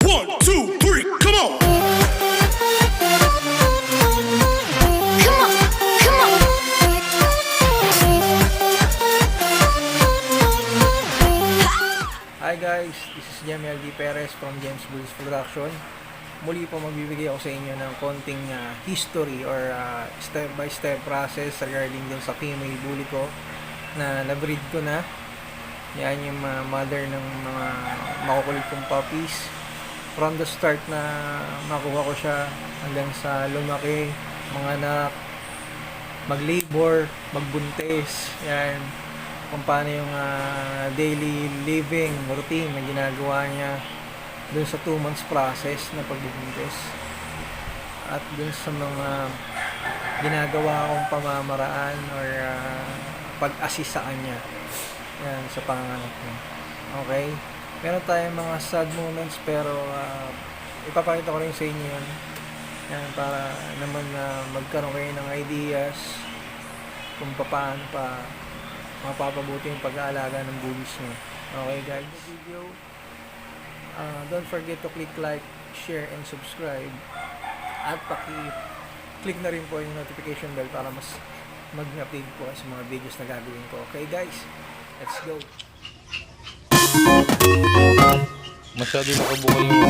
1, 2, 3, come on! Hi guys, this is Jamel D. Perez from James Bulls Production. Muli po magbibigay ako sa inyo ng konting history or step-by-step process regarding dun sa female bully ko na na-breed ko na. Yan yung mother ng mga makukulit kong puppies. From the start na makuha ko siya hanggang sa lumaki, mga anak, mag-labor, magbuntis, yan. Kung paano yung daily living routine na ginagawa niya dun sa 2 months process na pagbubuntis at dun sa mga ginagawa kong pamamaraan or pag-assist sa kanya yan, sa panganganak niya. Okay? Meron tayong mga sad moments pero ipapakita ko rin sa inyo yan, yan para naman magkaroon kayo ng ideas kung paano pa mapapabuti yung pag-aalaga ng bullies nyo. Okay guys, the video, don't forget to click like, share, and subscribe at paki-click na rin po yung notification bell para mas mag-update po sa mga videos na gagawin ko. Okay guys, let's go. Masyado nakabukal yung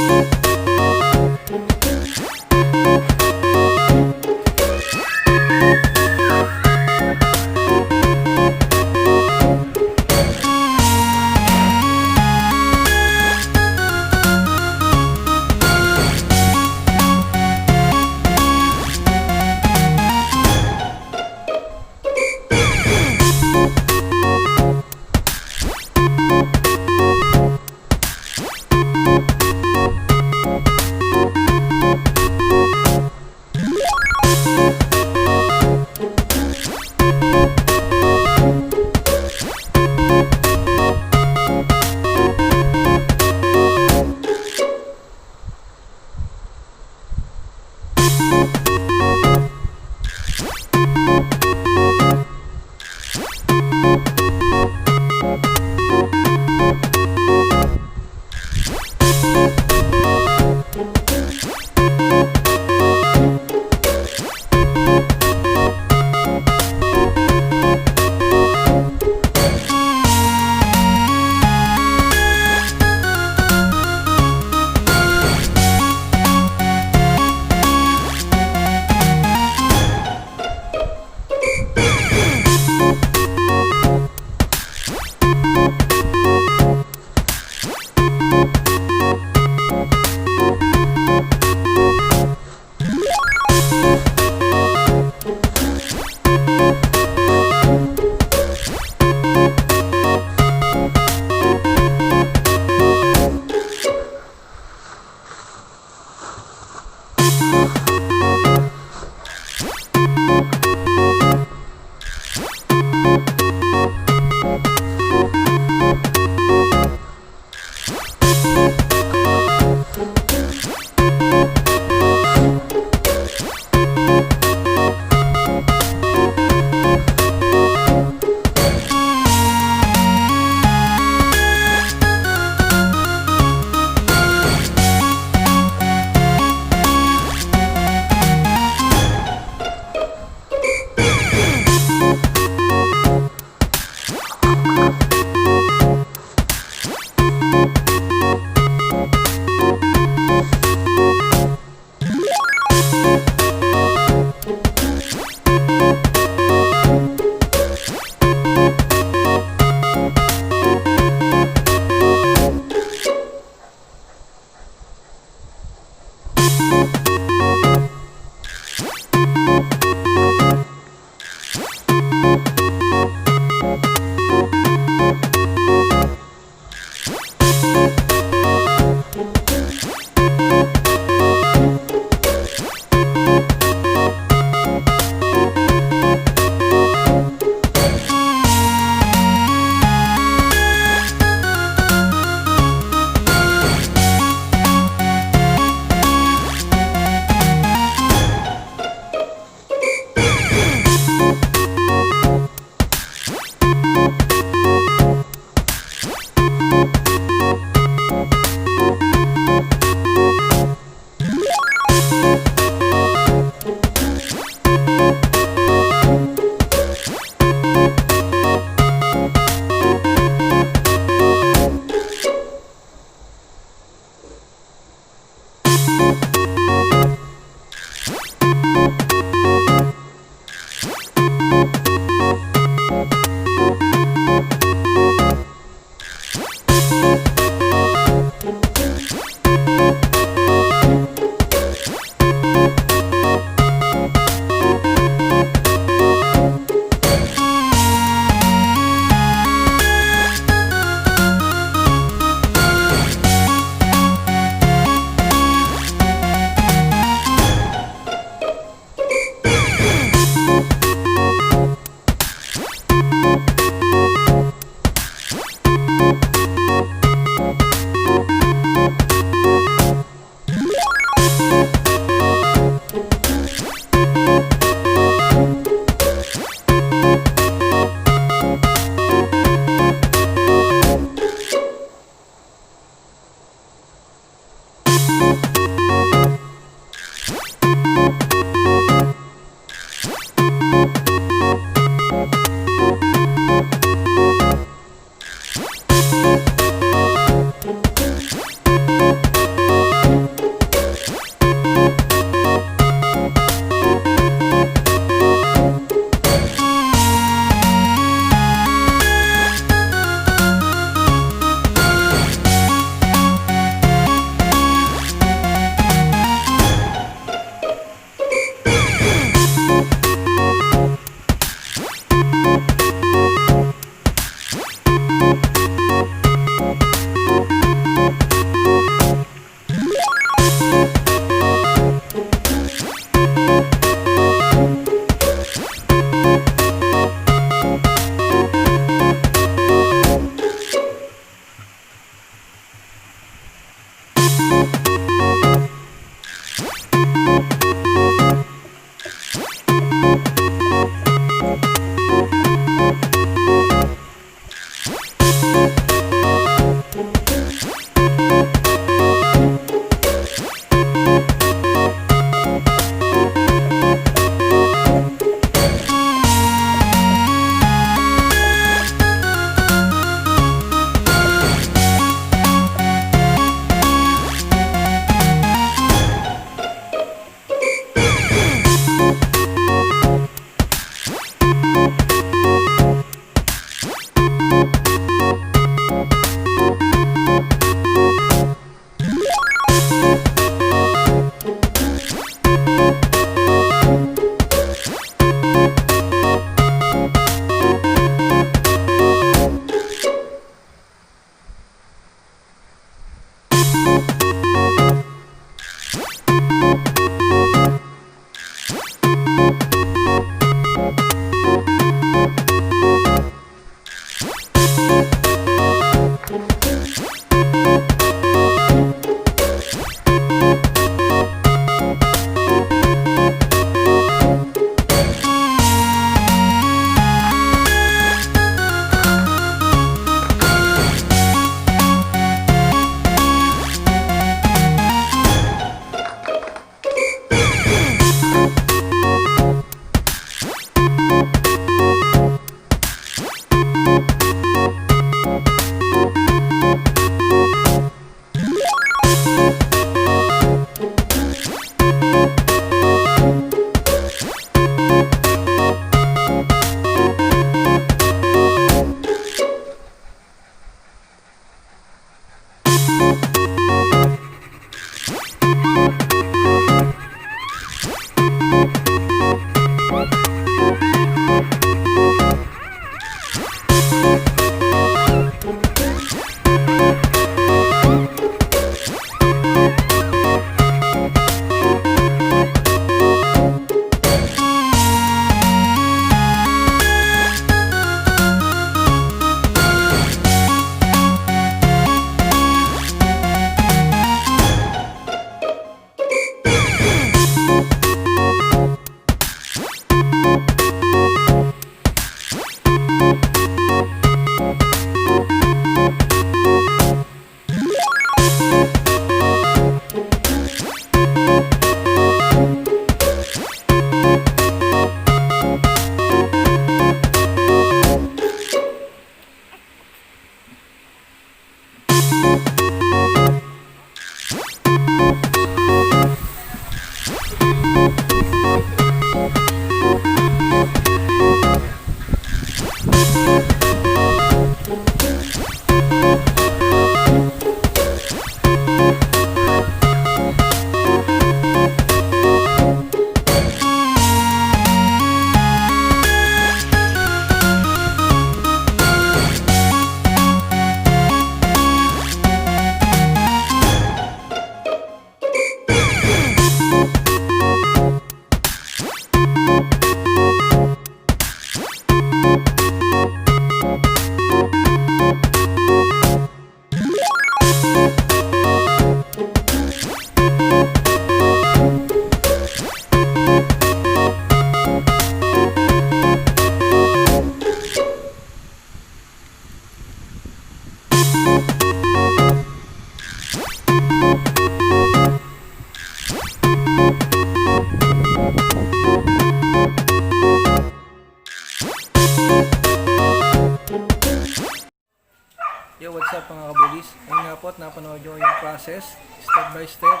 Yo, what's up mga kabulis? Ayun nga po at napanood nyo yung process, step by step,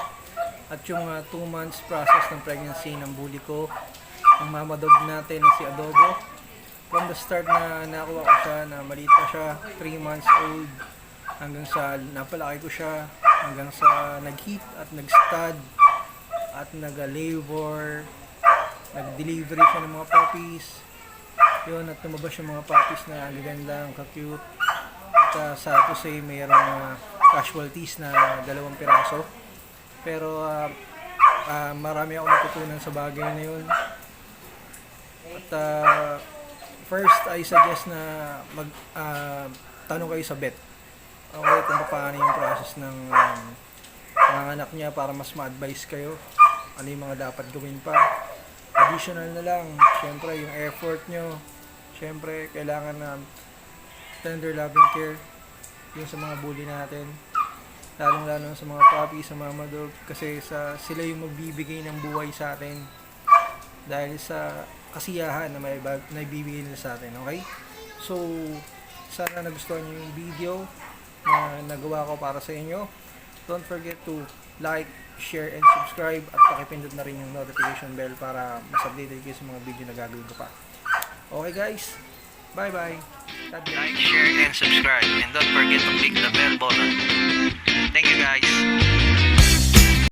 at yung 2 months process ng pregnancy ng bully ko, ang mama dog natin na si Adobo. From the start na nakuha ko siya, na maliit pa siya, 3 months old, hanggang sa napalaki ko siya, hanggang sa nag-heat at nag-stud, at nag-labor, nag-delivery siya ng mga puppies. Yun, at tumabas yung mga puppies na ang gaganda, ang ka-cute. At sa to say, mayroong casualties na 2 piraso. Pero marami akong natutunan sa bagay na yun. At first, I suggest na tanong kayo sa vet. Okay, kung paano yung process ng anak niya para mas ma-advise kayo. Ano yung mga dapat gawin pa. Additional na lang, syempre yung effort nyo. Syempre, kailangan na tender loving care yung sa mga bully natin, lalong-lalo sa mga puppy, sa mama dog, kasi sila yung magbibigay ng buhay sa atin dahil sa kasiyahan na may bibigay nila sa atin. Okay, so sana nagustuhan niyo yung video na nagawa ko para sa inyo. Don't forget to like, share, and subscribe, at pakipindot na rin yung notification bell para mas updated kayo sa mga video na gagawin ko pa. Okay guys, bye bye. Like, share, and subscribe. And don't forget to click the